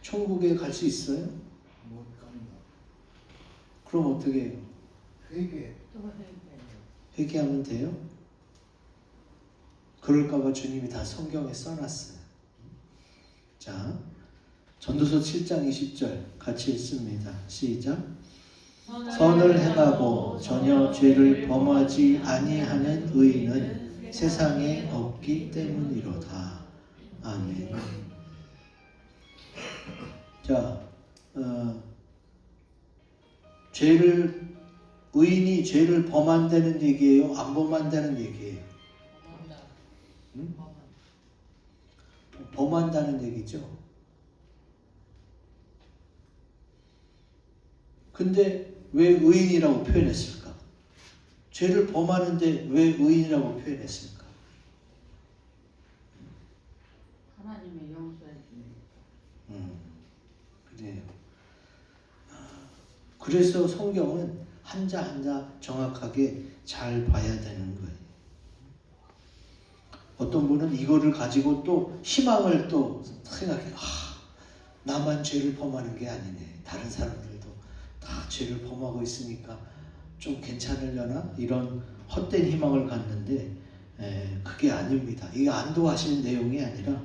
천국에 갈 수 있어요? 못 갑니다. 그럼 어떻게 해요? 회개. 회개하면 돼요? 그럴까봐 주님이 다 성경에 써놨어요. 자, 전도서 7장 20절 같이 읽습니다. 시작. 선을 행하고 전혀 죄를 범하지 아니하는 의인은 세상에 없기 때문이로다. 아멘. 자, 의인이 죄를 범한다는 얘기예요? 안 범한다는 얘기예요? 응? 범한다는 얘기죠. 근데 왜 의인이라고 표현했을까? 죄를 범하는데 왜 의인이라고 표현했을까? 하나님의 용서해 그래요. 그래서 성경은 한자 한자 정확하게 잘 봐야 되는 거예요. 어떤 분은 이거를 가지고 또 희망을 또 생각해요. 나만 죄를 범하는 게 아니네. 다른 사람들도 다 죄를 범하고 있으니까 좀 괜찮으려나? 이런 헛된 희망을 갖는데 그게 아닙니다. 이게 안도하시는 내용이 아니라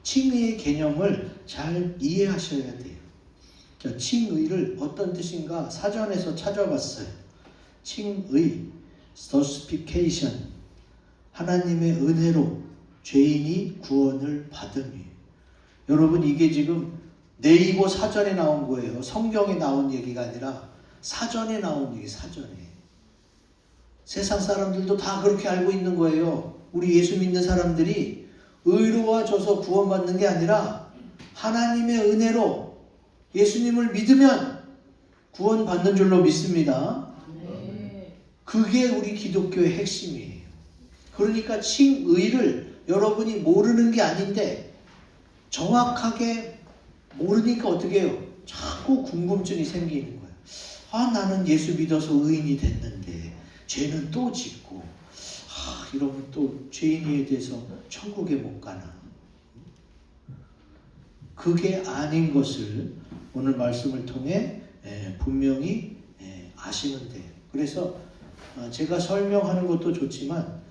칭의의 개념을 잘 이해하셔야 돼요. 자, 칭의를 어떤 뜻인가 사전에서 찾아봤어요. 칭의, justification, 하나님의 은혜로 죄인이 구원을 받음이. 여러분 이게 지금 네이버 사전에 나온 거예요. 성경에 나온 얘기가 아니라 사전에 나온 얘기, 사전에. 세상 사람들도 다 그렇게 알고 있는 거예요. 우리 예수 믿는 사람들이 의로워져서 구원받는 게 아니라 하나님의 은혜로 예수님을 믿으면 구원받는 줄로 믿습니다. 그게 우리 기독교의 핵심이에요. 그러니까 칭의를 여러분이 모르는 게 아닌데 정확하게 모르니까 어떻게 해요? 자꾸 궁금증이 생기는 거예요. 나는 예수 믿어서 의인이 됐는데 죄는 또 짓고 이러면 또 죄인에 대해서 천국에 못 가나? 그게 아닌 것을 오늘 말씀을 통해 분명히 아시면 돼요. 그래서 제가 설명하는 것도 좋지만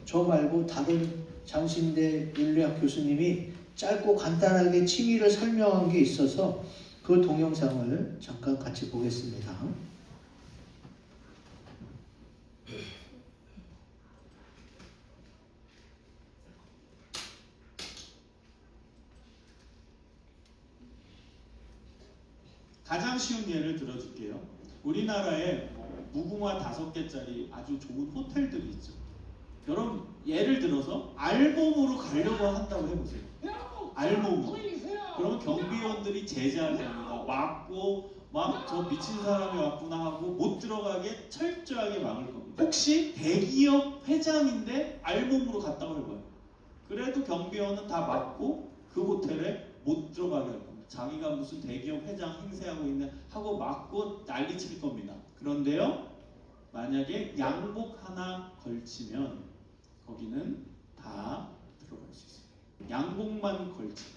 저 말고 다른 장신대 윤리학 교수님이 짧고 간단하게 칭의를 설명한 게 있어서 그 동영상을 잠깐 같이 보겠습니다. 가장 쉬운 예를 들어줄게요. 우리나라에 무궁화 5개짜리 아주 좋은 호텔들이 있죠. 여러분 예를 들어서 알몸으로 가려고 한다고 해보세요. 알몸으로. 그러면 경비원들이 제재할 겁니다. 막고 막 저 미친 사람이 왔구나 하고 못 들어가게 철저하게 막을 겁니다. 혹시 대기업 회장인데 알몸으로 갔다고 해봐요. 그래도 경비원은 다 막고 그 호텔에 못 들어가게 할 겁니다. 자기가 무슨 대기업 회장 행세하고 있는 하고 막고 난리 칠 겁니다. 그런데요, 만약에 양복 하나 걸치면 거기는 다 들어갈 수 있어요. 양복만 걸치면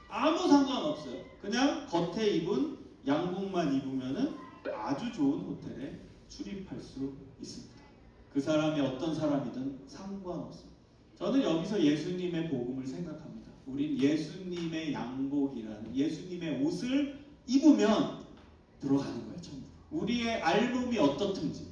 아무 상관없어요. 그냥 겉에 입은 양복만 입으면은 아주 좋은 호텔에 출입할 수 있습니다. 그 사람이 어떤 사람이든 상관없습니다. 저는 여기서 예수님의 복음을 생각합니다. 우린 예수님의 양복이라는 예수님의 옷을 입으면 들어가는 거예요. 천국. 우리의 알몸이 어떻든지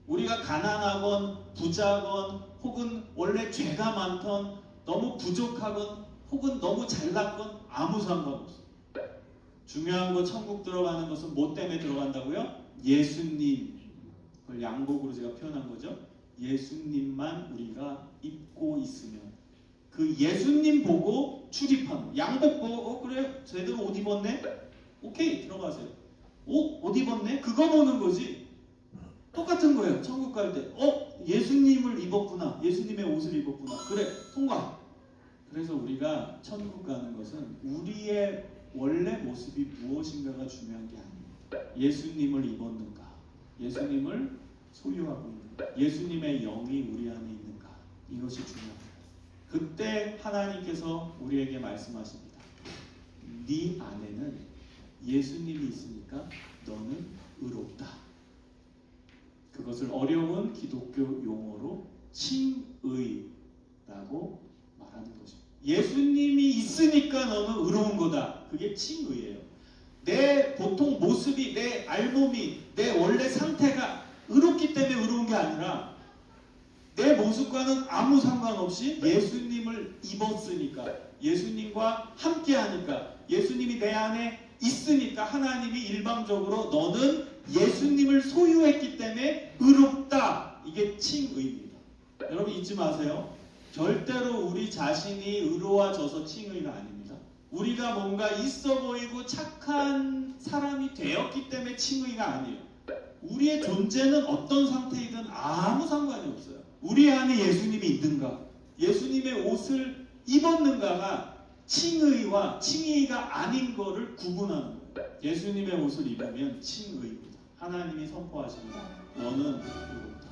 우리가 가난하건 부자건 혹은 원래 죄가 많던 너무 부족하건 혹은 너무 잘났건 아무 상관없어요. 중요한 거 천국 들어가는 것은 뭐 때문에 들어간다고요? 예수님. 그걸 양복으로 제가 표현한 거죠. 예수님만 우리가 입고 있으면 그 예수님 보고 출입하는 양복 보고 그래 제대로 옷 입었네? 오케이 들어가세요. 옷 입었네? 그거 보는 거지. 똑같은 거예요. 천국 갈 때 예수님을 입었구나. 예수님의 옷을 입었구나. 그래 통과. 그래서 우리가 천국 가는 것은 우리의 원래 모습이 무엇인가가 중요한 게 아닙니다. 예수님을 입었는가? 예수님을 소유하고 있는가? 예수님의 영이 우리 안에 있는가? 이것이 중요합니다. 그때 하나님께서 우리에게 말씀하십니다. 네 안에는 예수님이 있으니까 너는 의롭다. 그것을 어려운 기독교 용어로 칭의라고 말하는 것입니다. 예수님이 있으니까 너는 의로운 거다. 그게 칭의예요. 내 보통 모습이, 내 알몸이, 내 원래 상태가 의롭기 때문에 의로운 게 아니라 내 모습과는 아무 상관없이 예수님을 입었으니까, 예수님과 함께하니까, 예수님이 내 안에 있으니까 하나님이 일방적으로 너는 예수님을 소유했기 때문에 의롭다. 이게 칭의입니다. 여러분 잊지 마세요. 절대로 우리 자신이 의로워져서 칭의가 아닙니다. 우리가 뭔가 있어 보이고 착한 사람이 되었기 때문에 칭의가 아니에요. 우리의 존재는 어떤 상태이든 아무 상관이 없어요. 우리 안에 예수님이 있는가, 예수님의 옷을 입었는가가 칭의와 칭의가 아닌 거를 구분하는 거예요. 예수님의 옷을 입으면 칭의입니다. 하나님이 선포하십니다. 너는 의롭다.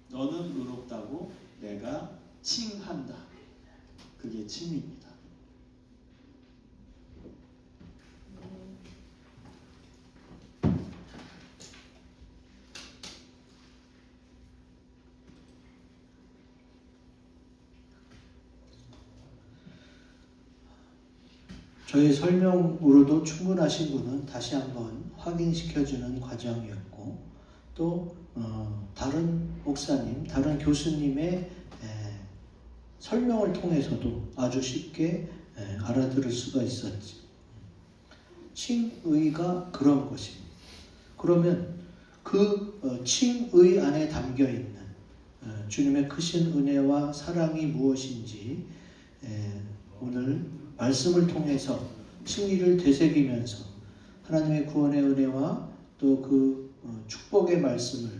너는 의롭다고 내가 칭한다. 그게 칭의입니다. 저의 설명으로도 충분하신 분은 다시 한번 확인시켜주는 과정이었고, 또 다른 목사님, 다른 교수님의 설명을 통해서도 아주 쉽게 알아들을 수가 있었지. 칭의가 그런 것입니다. 그러면 그 칭의 안에 담겨있는 주님의 크신 은혜와 사랑이 무엇인지 오늘 말씀을 통해서 칭의를 되새기면서 하나님의 구원의 은혜와 또 그 축복의 말씀을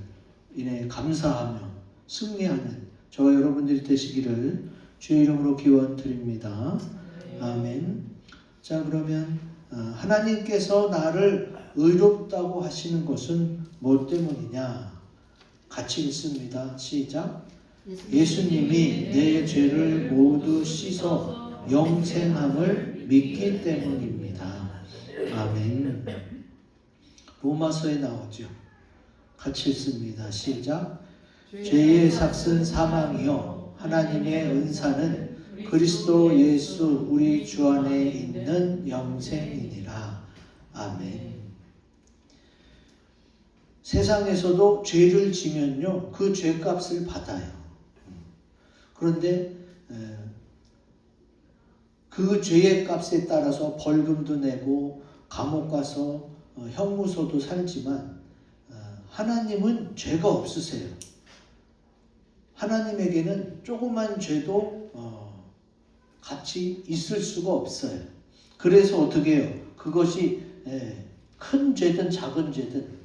인해 감사하며 승리하는 저와 여러분들이 되시기를 주의 이름으로 기원드립니다. 아멘. 자, 그러면 하나님께서 나를 의롭다고 하시는 것은 뭐 때문이냐? 같이 읽습니다. 시작. 예수님이 내 죄를 모두 씻어 영생함을 믿기 때문입니다. 아멘. 로마서에 나오죠. 같이 읽습니다. 시작. 죄의 삭은 사망이요 하나님의 은사는 그리스도 예수 우리 주 안에 있는 영생이니라. 아멘. 세상에서도 죄를 지면요 그 죄값을 받아요. 그런데 그 죄의 값에 따라서 벌금도 내고 감옥 가서 형무소도 살지만 하나님은 죄가 없으세요. 하나님에게는 조그만 죄도 같이 있을 수가 없어요. 그래서 어떻게 해요? 그것이 큰 죄든 작은 죄든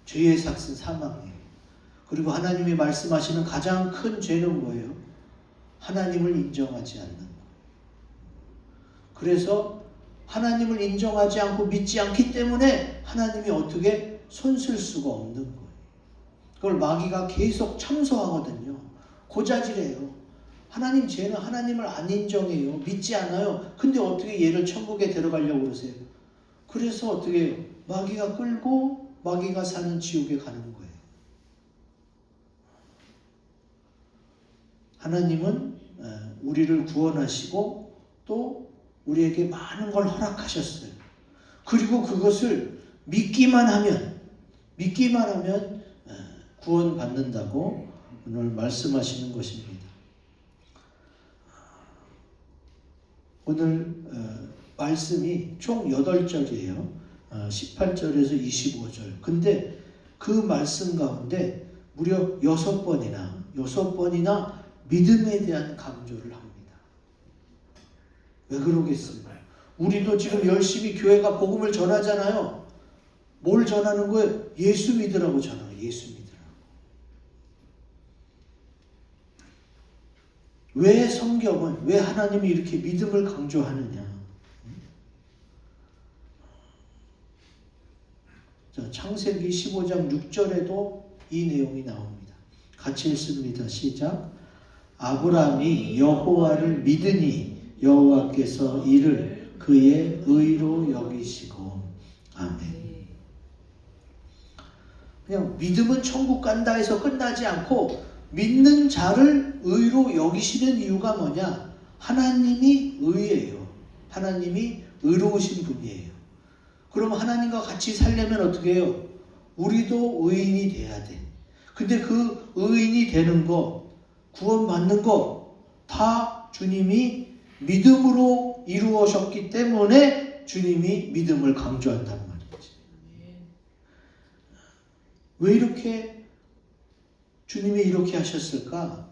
죄의 삭은 사망이에요. 그리고 하나님이 말씀하시는 가장 큰 죄는 뭐예요? 하나님을 인정하지 않는 거예요. 그래서 하나님을 인정하지 않고 믿지 않기 때문에 하나님이 어떻게 손쓸 수가 없는 거예요. 그걸 마귀가 계속 참소하거든요. 고자질해요. 하나님 죄는 하나님을 안 인정해요. 믿지 않아요. 근데 어떻게 얘를 천국에 데려가려고 그러세요? 그래서 어떻게 해요? 마귀가 끌고 마귀가 사는 지옥에 가는 거예요. 하나님은 우리를 구원하시고 또 우리에게 많은 걸 허락하셨어요. 그리고 그것을 믿기만 하면 구원받는다고 오늘 말씀하시는 것입니다. 오늘 말씀이 총 8절이에요. 18절에서 25절. 근데 그 말씀 가운데 무려 6번이나 믿음에 대한 강조를 합니다. 왜 그러겠어요? 우리도 지금 열심히 교회가 복음을 전하잖아요. 뭘 전하는 거예요? 예수 믿으라고 전하요. 예수 믿으라고. 왜 성경은, 왜 하나님이 이렇게 믿음을 강조하느냐? 자, 창세기 15장 6절에도 이 내용이 나옵니다. 같이 읽습니다. 시작. 아브라함이 여호와를 믿으니 여호와께서 이를 그의 의로 여기시고. 아멘. 그냥 믿음은 천국 간다 해서 끝나지 않고 믿는 자를 의로 여기시는 이유가 뭐냐? 하나님이 의예요. 하나님이 의로우신 분이에요. 그럼 하나님과 같이 살려면 어떻게 해요? 우리도 의인이 돼야 돼. 근데 그 의인이 되는 거, 구원받는 거 다 주님이 믿음으로 이루어졌기 때문에 주님이 믿음을 강조한단 말이지. 왜 이렇게 주님이 이렇게 하셨을까?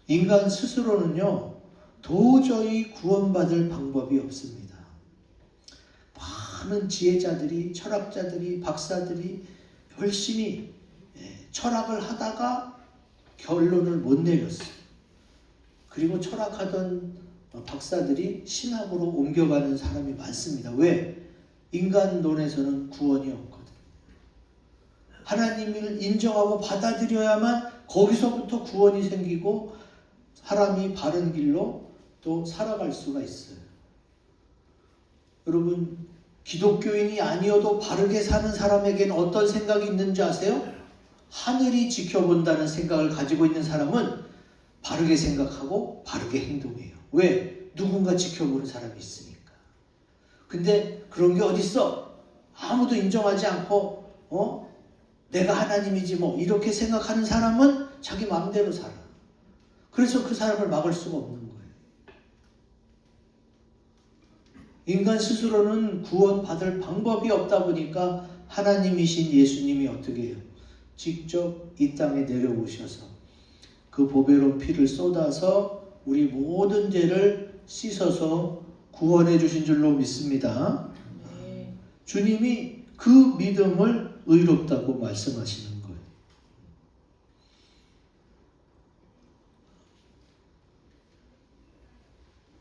인간 스스로는요, 도저히 구원받을 방법이 없습니다. 많은 지혜자들이, 철학자들이, 박사들이 열심히 철학을 하다가 결론을 못 내렸어요. 그리고 철학하던 박사들이 신학으로 옮겨가는 사람이 많습니다. 왜? 인간론에서는 구원이 없거든. 하나님을 인정하고 받아들여야만 거기서부터 구원이 생기고 사람이 바른 길로 또 살아갈 수가 있어요. 여러분, 기독교인이 아니어도 바르게 사는 사람에게는 어떤 생각이 있는지 아세요? 하늘이 지켜본다는 생각을 가지고 있는 사람은 바르게 생각하고 바르게 행동해요. 왜? 누군가 지켜보는 사람이 있으니까. 근데 그런 게 어딨어? 아무도 인정하지 않고 내가 하나님이지 뭐 이렇게 생각하는 사람은 자기 마음대로 살아. 그래서 그 사람을 막을 수가 없는 거예요. 인간 스스로는 구원받을 방법이 없다 보니까 하나님이신 예수님이 어떻게 해요? 직접 이 땅에 내려오셔서 그 보배로운 피를 쏟아서 우리 모든 죄를 씻어서 구원해 주신 줄로 믿습니다. 주님이 그 믿음을 의롭다고 말씀하시는 거예요.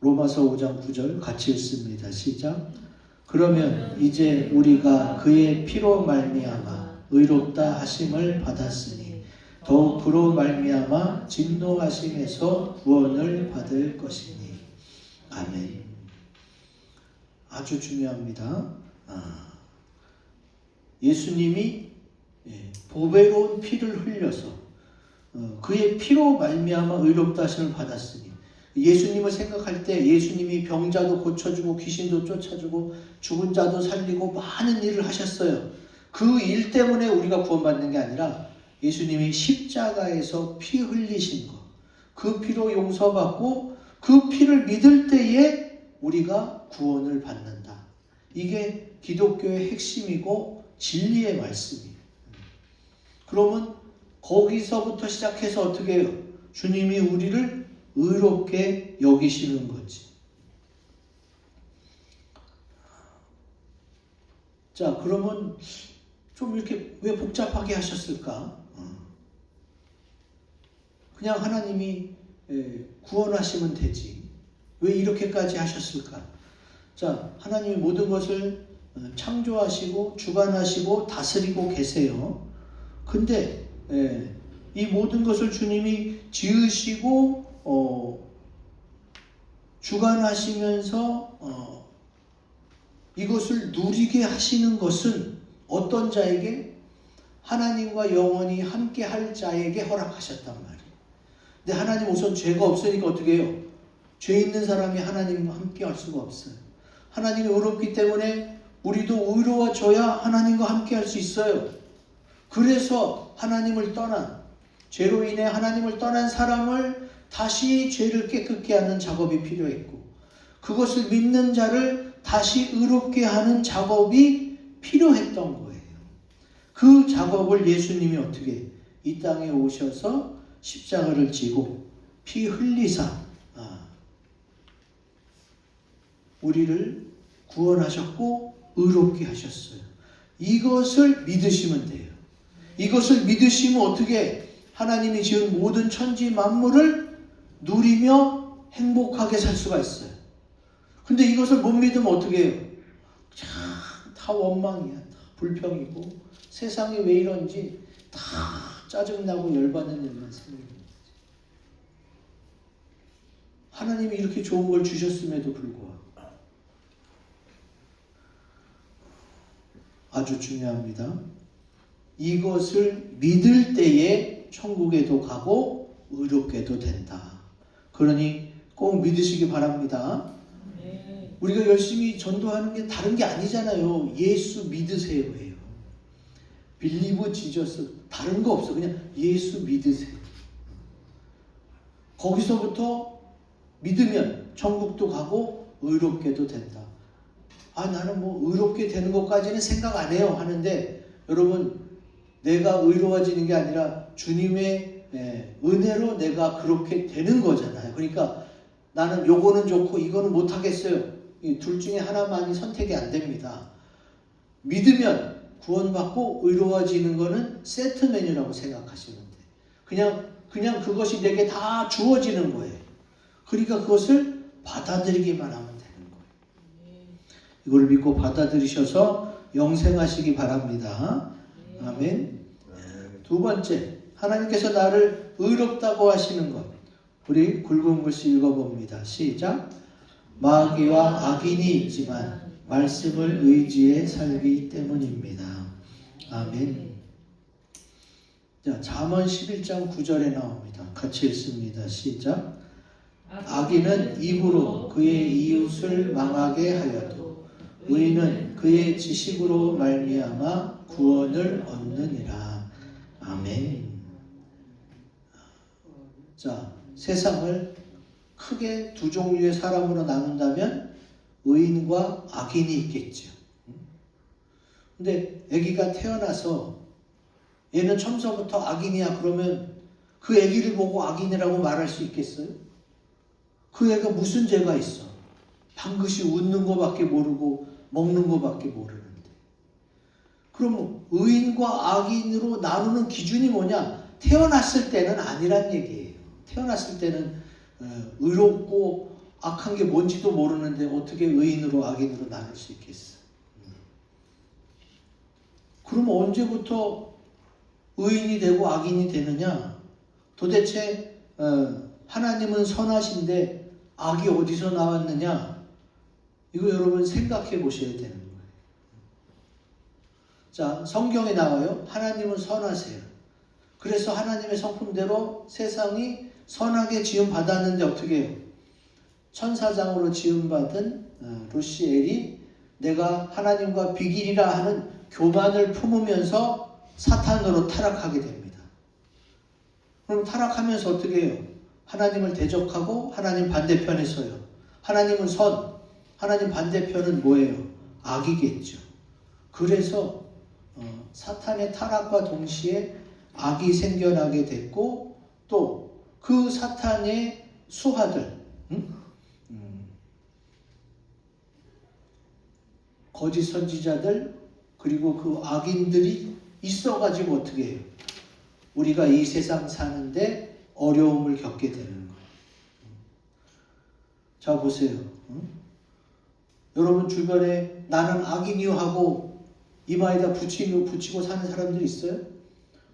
로마서 5장 9절 같이 읽습니다. 시작. 그러면 이제 우리가 그의 피로 말미암아 의롭다 하심을 받았으니 더욱 그로 말미암아 진노하심에서 구원을 받을 것이니. 아멘. 아주 중요합니다. 예수님이 보배로운 피를 흘려서 그의 피로 말미암아 의롭다 하심을 받았으니, 예수님을 생각할 때 예수님이 병자도 고쳐주고 귀신도 쫓아주고 죽은 자도 살리고 많은 일을 하셨어요. 그 일 때문에 우리가 구원받는 게 아니라 예수님이 십자가에서 피 흘리신 것, 그 피로 용서받고 그 피를 믿을 때에 우리가 구원을 받는다. 이게 기독교의 핵심이고 진리의 말씀이에요. 그러면 거기서부터 시작해서 어떻게 해요? 주님이 우리를 의롭게 여기시는 거지. 자, 그러면 좀 이렇게 왜 복잡하게 하셨을까? 그냥 하나님이 구원하시면 되지. 왜 이렇게까지 하셨을까? 자, 하나님이 모든 것을 창조하시고 주관하시고 다스리고 계세요. 근데 이 모든 것을 주님이 지으시고 주관하시면서 이것을 누리게 하시는 것은 어떤 자에게? 하나님과 영원히 함께 할 자에게 허락하셨단 말이에요. 근데 하나님 우선 죄가 없으니까 어떻게 해요? 죄 있는 사람이 하나님과 함께 할 수가 없어요. 하나님이 의롭기 때문에 우리도 의로워져야 하나님과 함께 할 수 있어요. 그래서 하나님을 떠난, 죄로 인해 하나님을 떠난 사람을 다시 죄를 깨끗게 하는 작업이 필요했고, 그것을 믿는 자를 다시 의롭게 하는 작업이 필요했던 거예요. 그 작업을 예수님이 어떻게 이 땅에 오셔서 십자가를 지고 피 흘리사 우리를 구원하셨고 의롭게 하셨어요. 이것을 믿으시면 돼요. 이것을 믿으시면 어떻게 하나님이 지은 모든 천지 만물을 누리며 행복하게 살 수가 있어요. 근데 이것을 못 믿으면 어떻게 해요? 다 원망이야. 다 불평이고 세상이 왜 이런지 다 짜증나고 열받는 일만 생기는 거지. 하나님이 이렇게 좋은 걸 주셨음에도 불구하고 아주 중요합니다. 이것을 믿을 때에 천국에도 가고 의롭게도 된다. 그러니 꼭 믿으시기 바랍니다. 우리가 열심히 전도하는 게 다른 게 아니잖아요. 예수 믿으세요 해요. 빌리브 지저스 다른 거 없어. 그냥 예수 믿으세요. 거기서부터 믿으면 천국도 가고 의롭게도 된다. 나는 뭐 의롭게 되는 것까지는 생각 안 해요 하는데, 여러분, 내가 의로워지는 게 아니라 주님의 은혜로 내가 그렇게 되는 거잖아요. 그러니까 나는 요거는 좋고 이거는 못 하겠어요. 이 둘 중에 하나만이 선택이 안 됩니다. 믿으면 구원받고 의로워지는 거는 세트 메뉴라고 생각하시면 돼요. 그냥 그것이 내게 다 주어지는 거예요. 그러니까 그것을 받아들이기만 하면 되는 거예요. 이걸 믿고 받아들이셔서 영생하시기 바랍니다. 아멘. 두 번째, 하나님께서 나를 의롭다고 하시는 것. 우리 굵은 글씨 읽어봅니다. 시작. 마귀와 악인이 있지만 말씀을 의지해 살기 때문입니다. 아멘. 자, 잠언 11장 9절에 나옵니다. 같이 읽습니다. 시작. 악인은 입으로 그의 이웃을 망하게 하여도 의인은 그의 지식으로 말미암아 구원을 얻느니라. 아멘. 자, 세상을 크게 두 종류의 사람으로 나눈다면 의인과 악인이 있겠죠. 근데 아기가 태어나서 얘는 처음서부터 악인이야 그러면 그 아기를 보고 악인이라고 말할 수 있겠어요? 그 애가 무슨 죄가 있어? 방긋이 웃는 거밖에 모르고 먹는 거밖에 모르는데. 그러면 의인과 악인으로 나누는 기준이 뭐냐? 태어났을 때는 아니란 얘기예요. 태어났을 때는 의롭고 악한 게 뭔지도 모르는데 어떻게 의인으로 악인으로 나눌 수 있겠어? 그럼 언제부터 의인이 되고 악인이 되느냐? 도대체 하나님은 선하신데 악이 어디서 나왔느냐? 이거 여러분 생각해 보셔야 되는 거예요. 자, 성경에 나와요. 하나님은 선하세요. 그래서 하나님의 성품대로 세상이 선하게 지음 받았는데 어떻게 해요? 천사장으로 지음받은 루시엘이 내가 하나님과 비길이라 하는 교만을 품으면서 사탄으로 타락하게 됩니다. 그럼 타락하면서 어떻게 해요? 하나님을 대적하고 하나님 반대편에 서요. 하나님은 선, 하나님 반대편은 뭐예요? 악이겠죠. 그래서 사탄의 타락과 동시에 악이 생겨나게 됐고 또 그 사탄의 수하들, 거짓 선지자들 그리고 그 악인들이 있어가지고 어떻게 해요? 우리가 이 세상 사는데 어려움을 겪게 되는 거예요. 자 보세요. 여러분 주변에 나는 악인이요 하고 이마에다 붙이고 사는 사람들이 있어요?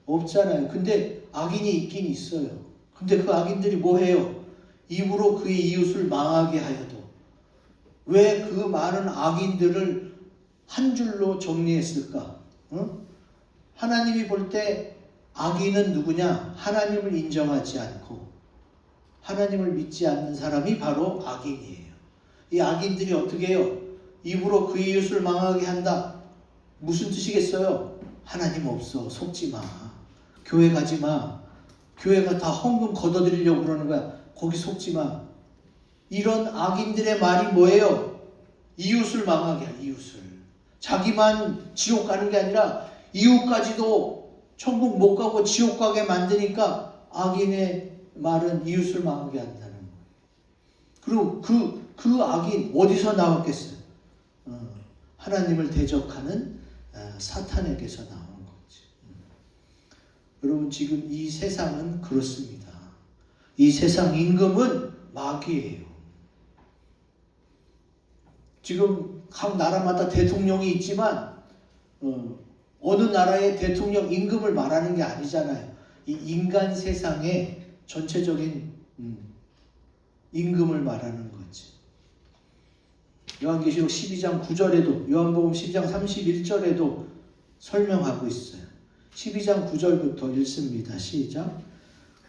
없잖아요. 근데 악인이 있긴 있어요. 근데 그 악인들이 뭐 해요? 입으로 그의 이웃을 망하게 하여도. 왜 그 많은 악인들을 한 줄로 정리했을까? 하나님이 볼 때 악인은 누구냐? 하나님을 인정하지 않고 하나님을 믿지 않는 사람이 바로 악인이에요. 이 악인들이 어떻게 해요? 입으로 그의 이웃을 망하게 한다. 무슨 뜻이겠어요? 하나님 없어. 속지 마. 교회 가지 마. 교회가 다 헌금 걷어들이려고 그러는 거야. 거기 속지 마. 이런 악인들의 말이 뭐예요? 이웃을 망하게 해. 이웃을. 자기만 지옥 가는 게 아니라 이웃까지도 천국 못 가고 지옥 가게 만드니까 악인의 말은 이웃을 망하게 한다는 거예요. 그리고 그 악인 어디서 나왔겠어요? 하나님을 대적하는 사탄에게서 나온 거지. 여러분 지금 이 세상은 그렇습니다. 이 세상 임금은 마귀예요. 지금 각 나라마다 대통령이 있지만 어느 나라의 대통령 임금을 말하는 게 아니잖아요. 이 인간 세상의 전체적인 임금을 말하는 거지. 요한계시록 12장 9절에도 요한복음 12장 31절에도 설명하고 있어요. 12장 9절부터 읽습니다. 시작.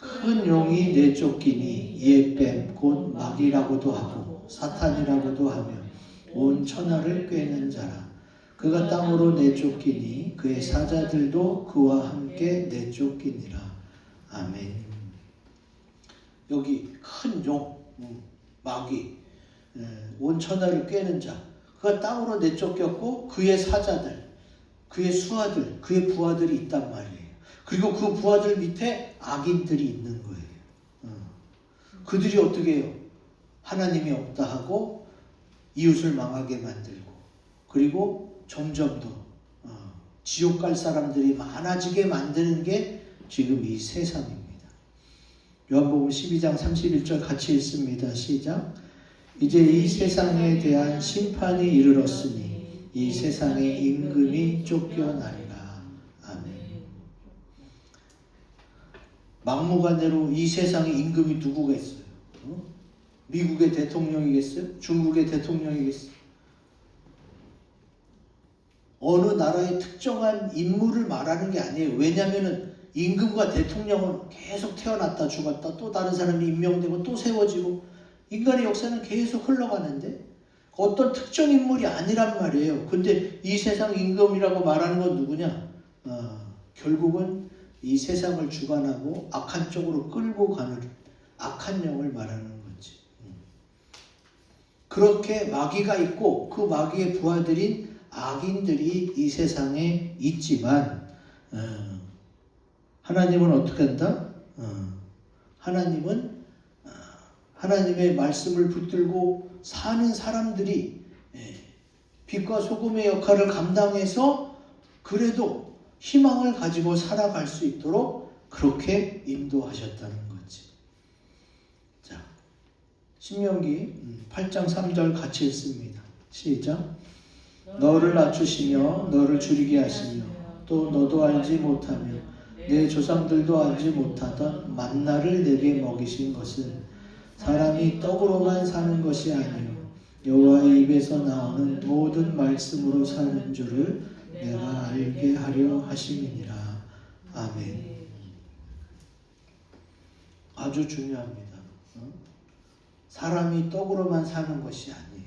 큰 용이 내쫓기니 이에 뱀 곧 마귀라고도 하고 사탄이라고도 하며 온 천하를 꿰는 자라. 그가 땅으로 내쫓기니 그의 사자들도 그와 함께 내쫓기니라. 아멘. 여기 큰 용, 마귀, 온 천하를 꿰는 자, 그가 땅으로 내쫓겼고 그의 사자들, 그의 수하들, 그의 부하들이 있단 말이에요. 그리고 그 부하들 밑에 악인들이 있는 거예요. 그들이 어떻게 해요? 하나님이 없다 하고 이웃을 망하게 만들고, 그리고 점점 더 지옥 갈 사람들이 많아지게 만드는 게 지금 이 세상입니다. 요한복음 12장 31절 같이 읽습니다. 시작. 이제 이 세상에 대한 심판이 이르렀으니 이 세상의 임금이 쫓겨나리라. 아멘. 막무가내로 이 세상의 임금이 누구겠어요? 미국의 대통령이겠어요? 중국의 대통령이겠어요? 어느 나라의 특정한 인물을 말하는 게 아니에요. 왜냐하면 임금과 대통령은 계속 태어났다 죽었다 또 다른 사람이 임명되고 또 세워지고 인간의 역사는 계속 흘러가는데 어떤 특정 인물이 아니란 말이에요. 근데 이 세상 임금이라고 말하는 건 누구냐? 결국은 이 세상을 주관하고 악한 쪽으로 끌고 가는 악한 영을 말하는 거지. 그렇게 마귀가 있고 그 마귀의 부하들인 악인들이 이 세상에 있지만 하나님은 어떻게 한다? 하나님은 하나님의 말씀을 붙들고 사는 사람들이 빛과 소금의 역할을 감당해서 그래도 희망을 가지고 살아갈 수 있도록 그렇게 인도하셨다는 거지. 자, 신명기 8장 3절 같이 읽습니다. 시작. 너를 낮추시며 너를 줄이게 하시며 또 너도 알지 못하며 내 조상들도 알지 못하던 만나를 내게 먹이신 것은 사람이 떡으로만 사는 것이 아니요 여호와의 입에서 나오는 모든 말씀으로 사는 줄을 내가 알게 하려 하심이니라. 아멘. 아주 중요합니다. 사람이 떡으로만 사는 것이 아니에요.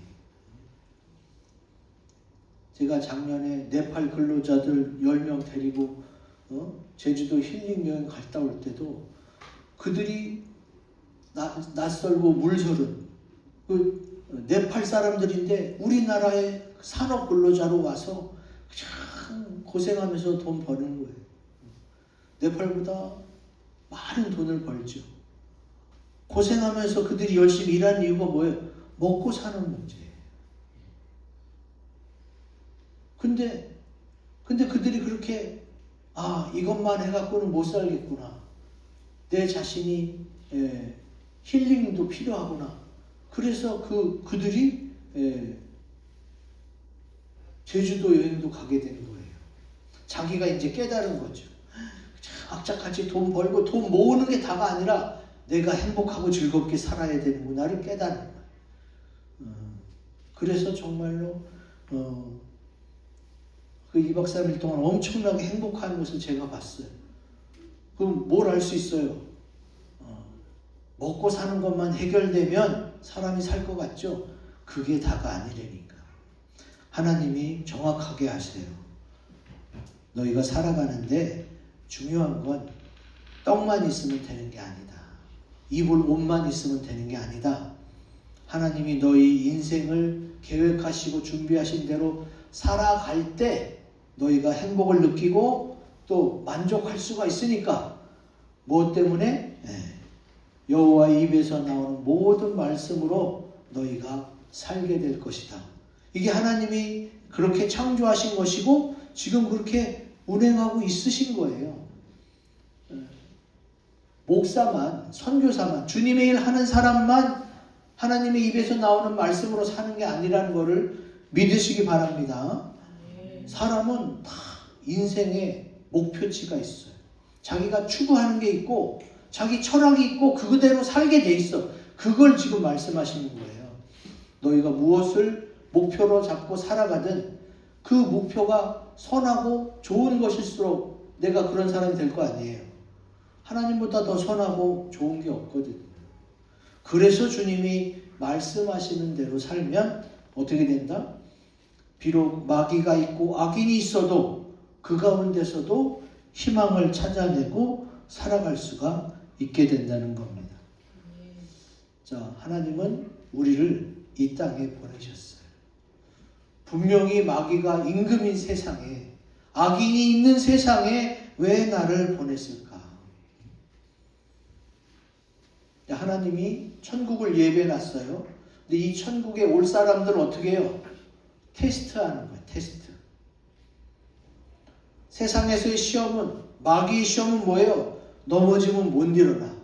제가 작년에 네팔 근로자들 10명 데리고 제주도 힐링 여행 갔다 올 때도 그들이 낯설고 물서른 그 네팔 사람들인데 우리나라의 산업 근로자로 와서 참 고생하면서 돈 버는 거예요. 네팔보다 많은 돈을 벌죠. 고생하면서 그들이 열심히 일하는 이유가 뭐예요? 먹고 사는 문제예요. 근데 그들이 그렇게 이것만 해갖고는 못 살겠구나. 내 자신이 힐링도 필요하구나. 그래서 그들이 제주도 여행도 가게 된 거예요. 자기가 이제 깨달은 거죠. 악착같이 돈 벌고 돈 모으는 게 다가 아니라 내가 행복하고 즐겁게 살아야 되는구나를 깨달은 거예요. 그래서 정말로 그 2박 3일 동안 엄청나게 행복한 것을 제가 봤어요. 그럼 뭘 할 수 있어요? 먹고 사는 것만 해결되면 사람이 살 것 같죠? 그게 다가 아니라니까. 하나님이 정확하게 하세요. 너희가 살아가는데 중요한 건 떡만 있으면 되는 게 아니다. 입을 옷만 있으면 되는 게 아니다. 하나님이 너희 인생을 계획하시고 준비하신 대로 살아갈 때 너희가 행복을 느끼고 또 만족할 수가 있으니까 무엇 때문에? 여호와의 입에서 나오는 모든 말씀으로 너희가 살게 될 것이다. 이게 하나님이 그렇게 창조하신 것이고 지금 그렇게 운행하고 있으신 거예요. 목사만, 선교사만, 주님의 일 하는 사람만 하나님의 입에서 나오는 말씀으로 사는 게 아니라는 것을 믿으시기 바랍니다. 사람은 다 인생에 목표치가 있어요. 자기가 추구하는 게 있고 자기 철학이 있고 그대로 살게 돼 있어. 그걸 지금 말씀하시는 거예요. 너희가 무엇을 목표로 잡고 살아가든 그 목표가 선하고 좋은 것일수록 내가 그런 사람이 될 거 아니에요. 하나님보다 더 선하고 좋은 게 없거든요. 그래서 주님이 말씀하시는 대로 살면 어떻게 된다? 비록 마귀가 있고 악인이 있어도 그 가운데서도 희망을 찾아내고 살아갈 수가 있게 된다는 겁니다. 자, 하나님은 우리를 이 땅에 보내셨어요. 분명히 마귀가 임금인 세상에, 악인이 있는 세상에 왜 나를 보냈을까? 하나님이 천국을 예배해놨어요. 근데 이 천국에 올 사람들은 어떻게 해요? 테스트하는 거예요. 테스트. 세상에서의 시험은, 마귀의 시험은 뭐예요? 넘어지면 못 일어나.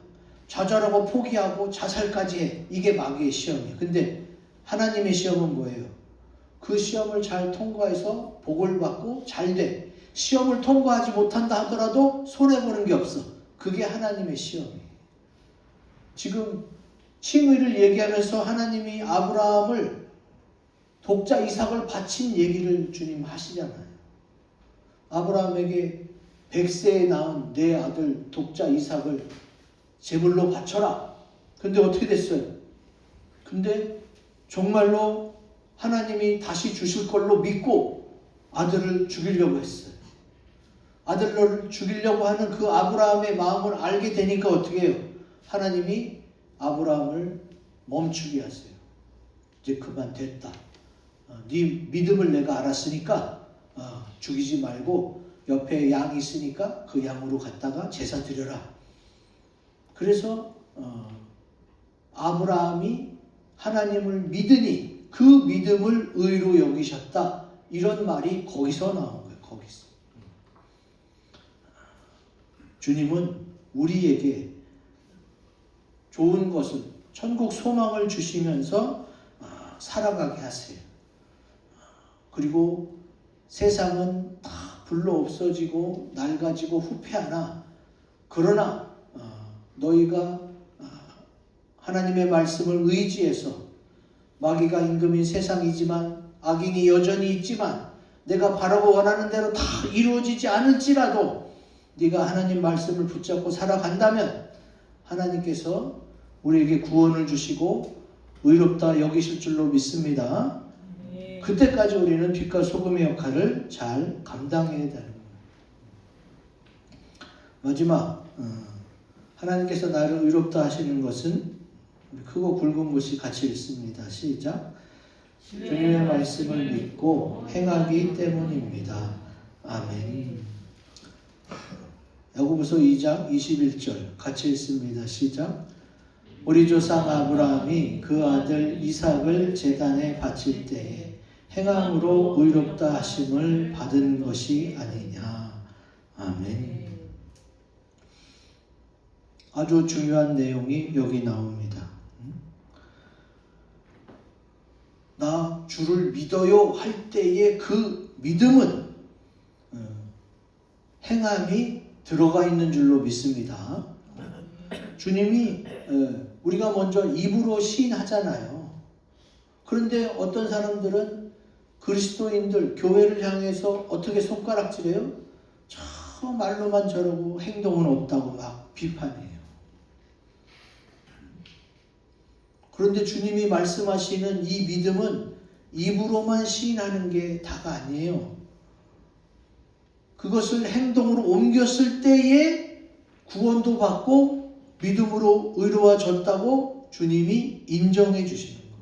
좌절하고 포기하고 자살까지 해. 이게 마귀의 시험이에요. 근데 하나님의 시험은 뭐예요? 그 시험을 잘 통과해서 복을 받고 잘 돼. 시험을 통과하지 못한다 하더라도 손해보는 게 없어. 그게 하나님의 시험이에요. 지금 칭의를 얘기하면서 하나님이 아브라함을 독자 이삭을 바친 얘기를 주님 하시잖아요. 아브라함에게 100세에 낳은 내 아들 독자 이삭을 제물로 바쳐라. 근데 어떻게 됐어요? 근데 정말로 하나님이 다시 주실 걸로 믿고 아들을 죽이려고 했어요. 아들을 죽이려고 하는 그 아브라함의 마음을 알게 되니까 어떻게 해요? 하나님이 아브라함을 멈추게 하세요. 이제 그만 됐다. 네 믿음을 내가 알았으니까 죽이지 말고 옆에 양이 있으니까 그 양으로 갔다가 제사 드려라. 그래서 아브라함이 하나님을 믿으니 그 믿음을 의로 여기셨다. 이런 말이 거기서 나온 거예요. 거기서. 주님은 우리에게 좋은 것을, 천국 소망을 주시면서 살아가게 하세요. 그리고 세상은 다 불러 없어지고 낡아지고 후패하나, 그러나 너희가 하나님의 말씀을 의지해서, 마귀가 임금인 세상이지만 악인이 여전히 있지만 내가 바라고 원하는 대로 다 이루어지지 않을지라도 네가 하나님 말씀을 붙잡고 살아간다면 하나님께서 우리에게 구원을 주시고 의롭다 여기실 줄로 믿습니다. 그때까지 우리는 빛과 소금의 역할을 잘 감당해야 되는 겁니다. 마지막, 하나님께서 나를 의롭다 하시는 것은 크고 굵은 곳이 같이 있습니다. 시작. 주님의 말씀을 믿고 행하기 때문입니다. 아멘. 야고보서 2장 21절 같이 읽습니다. 시작. 우리 조상 아브라함이 그 아들 이삭을 제단에 바칠 때에 행함으로 의롭다 하심을 받은 것이 아니냐. 아멘. 아주 중요한 내용이 여기 나옵니다. 나 주를 믿어요 할 때의 그 믿음은 행함이 들어가 있는 줄로 믿습니다. 주님이 우리가 먼저 입으로 시인하잖아요. 그런데 어떤 사람들은 그리스도인들, 교회를 향해서 어떻게 손가락질해요? 저 말로만 저러고 행동은 없다고 막 비판해요. 그런데 주님이 말씀하시는 이 믿음은 입으로만 시인하는 게 다가 아니에요. 그것을 행동으로 옮겼을 때에 구원도 받고 믿음으로 의로워졌다고 주님이 인정해 주시는 거예요.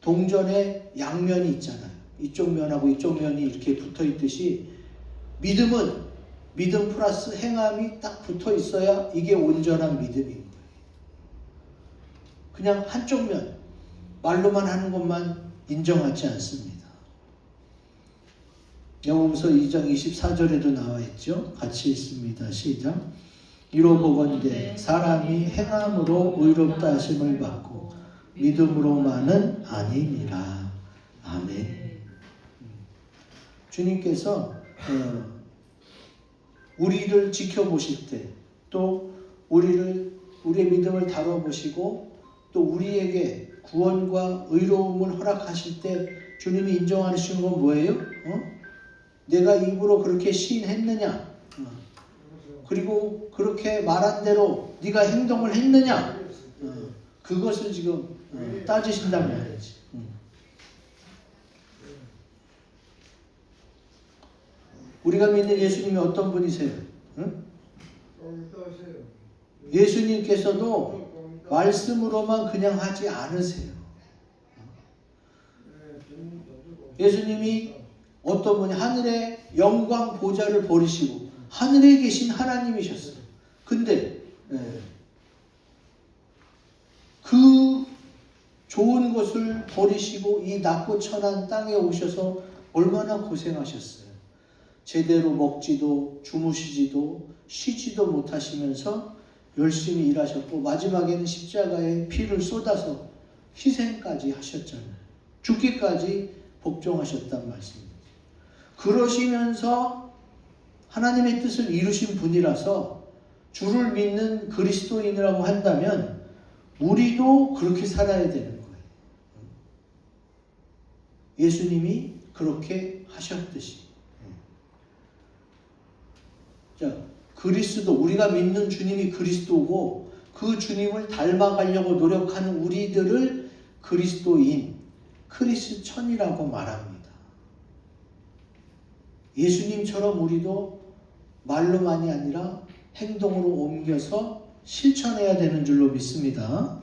동전에 양면이 있잖아요. 이쪽 면하고 이쪽 면이 이렇게 붙어 있듯이 믿음은 믿음 플러스 행함이 딱 붙어 있어야 이게 온전한 믿음인 거예요. 그냥 한쪽 면, 말로만 하는 것만 인정하지 않습니다. 야고보서 2장 24절에도 나와 있죠. 같이 읽습니다. 시작. 이로 보건대 사람이 행함으로 의롭다 하심을 받고 믿음으로만은 아니니라. 아멘. 주님께서 우리를 지켜보실 때, 또 우리의 믿음을 다뤄보시고 또 우리에게 구원과 의로움을 허락하실 때 주님이 인정하시는 건 뭐예요? 내가 입으로 그렇게 시인했느냐? 그리고 그렇게 말한 대로 네가 행동을 했느냐? 그것을 지금 따지신단 말이지. 우리가 믿는 예수님이 어떤 분이세요? 예수님께서도 말씀으로만 그냥 하지 않으세요. 예수님이 어떤 분이 하늘의 영광 보좌를 버리시고 하늘에 계신 하나님이셨어요. 근데 그 좋은 것을 버리시고 이 낮고 천한 땅에 오셔서 얼마나 고생하셨어요. 제대로 먹지도 주무시지도 쉬지도 못하시면서 열심히 일하셨고 마지막에는 십자가에 피를 쏟아서 희생까지 하셨잖아요. 죽기까지 복종하셨단 말씀입니다. 그러시면서 하나님의 뜻을 이루신 분이라서 주를 믿는 그리스도인이라고 한다면 우리도 그렇게 살아야 되는 거예요. 예수님이 그렇게 하셨듯이. 자, 그리스도, 우리가 믿는 주님이 그리스도고 그 주님을 닮아가려고 노력하는 우리들을 그리스도인, 크리스천이라고 말합니다. 예수님처럼 우리도 말로만이 아니라 행동으로 옮겨서 실천해야 되는 줄로 믿습니다.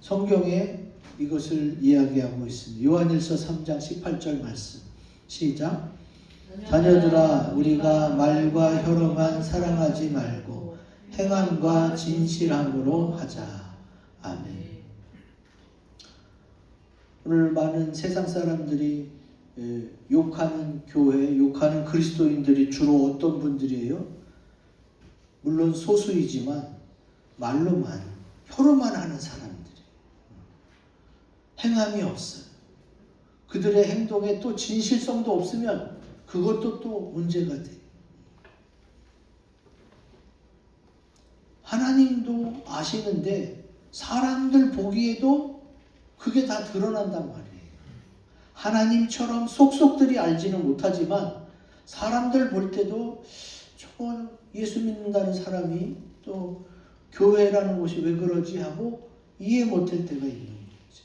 성경에 이것을 이야기하고 있습니다. 요한일서 3장 18절 말씀 시작. 자녀들아 우리가 말과 혀로만 사랑하지 말고 행함과 진실함으로 하자. 아멘. 오늘 많은 세상 사람들이 욕하는 교회, 욕하는 그리스도인들이 주로 어떤 분들이에요? 물론 소수이지만 말로만, 혀로만 하는 사람들이 행함이 없어요. 그들의 행동에 또 진실성도 없으면 그것도 또 문제가 돼요. 하나님도 아시는데 사람들 보기에도 그게 다 드러난단 말이에요. 하나님처럼 속속들이 알지는 못하지만 사람들 볼 때도 저거 예수 믿는다는 사람이 또 교회라는 곳이 왜 그러지 하고 이해 못할 때가 있는 거죠.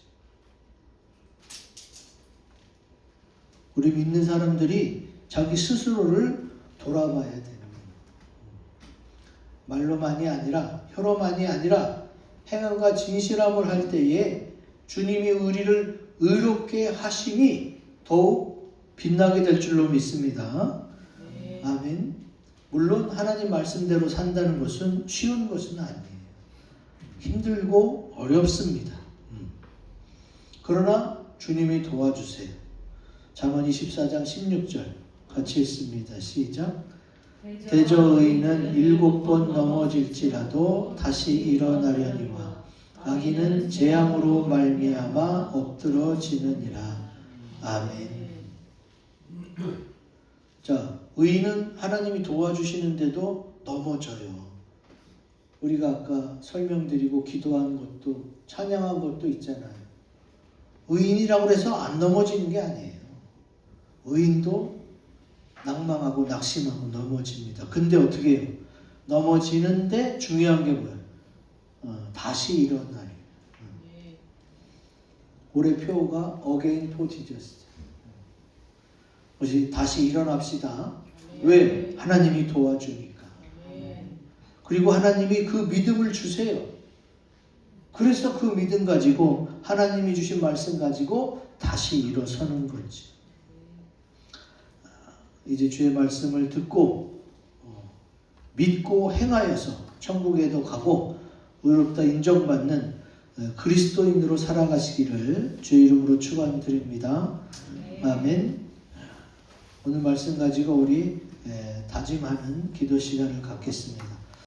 우리 믿는 사람들이 자기 스스로를 돌아봐야 되는 거예요. 말로만이 아니라 혀로만이 아니라 행함과 진실함을 할 때에 주님이 우리를 의롭게 하심이 더욱 빛나게 될 줄로 믿습니다. 아멘. 물론 하나님 말씀대로 산다는 것은 쉬운 것은 아니에요. 힘들고 어렵습니다. 그러나 주님이 도와주세요. 잠언 24장 16절 같이 읽습니다. 시작. 대저 의인은 7번 넘어질지라도 다시 일어나려니와 악인은 재앙으로 말미암아 엎드러지느니라. 아멘. 자, 의인은 하나님이 도와주시는데도 넘어져요. 우리가 아까 설명드리고 기도한 것도 찬양한 것도 있잖아요. 의인이라고 해서 안 넘어지는 게 아니에요. 의인도 낭망하고 낙심하고 넘어집니다. 근데 어떻게 해요? 넘어지는데 중요한 게 뭐예요? 다시 일어나요. 올해 표어가 Again for Jesus. 다시 일어납시다. 왜? 하나님이 도와주니까. 그리고 하나님이 그 믿음을 주세요. 그래서 그 믿음 가지고 하나님이 주신 말씀 가지고 다시 일어서는 거지. 이제 주의 말씀을 듣고 믿고 행하여서 천국에도 가고 의롭다 인정받는 그리스도인으로 살아가시기를 주의 이름으로 축원드립니다. 아멘. 오늘 말씀 가지고 우리 다짐하는 기도 시간을 갖겠습니다.